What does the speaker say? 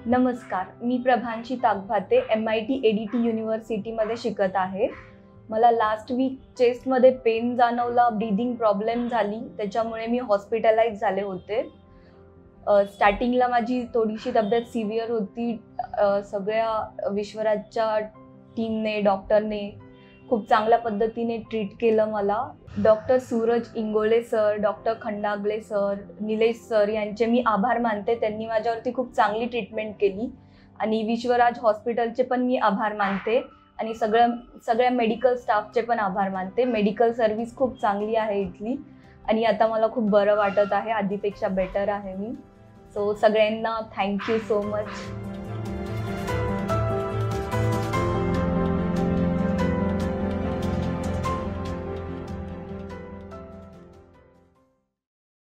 नमस्कार, मी प्रभांशी ताकभाते MIT ADT युनिव्हर्सिटीमध्ये शिकत आहे। मला लास्ट वीक चेस्टमध्ये पेन जाणवला, ब्रीदिंग प्रॉब्लेम झाली, त्याच्यामुळे मी हॉस्पिटलाइज झाले होते। स्टार्टिंगला माझी थोडीशी तब्येत सिव्हिअर होती। सगळ्या विश्वराजच्या टीमने, डॉक्टरने खूप चांगल्या पद्धतीने ट्रीट केलं मला। Doctor Suraj Ingole sir, doctor Khandagale sir, Nilesh sir यांचे मी आभार मानते। त्यांनी माझ्यावरती खूप चांगली ट्रीटमेंट केली आणि विश्वराज हॉस्पिटलचे पण मी आभार मानते आणि सगळ्या मेडिकल स्टाफचे पण आभार मानते। मेडिकल सर्व्हिस खूप चांगली आहे इथली आणि आता मला खूप बरं वाटत आहे, आधीपेक्षा बेटर आहे मी। सो सगळ्यांना थँक्यू सो मच।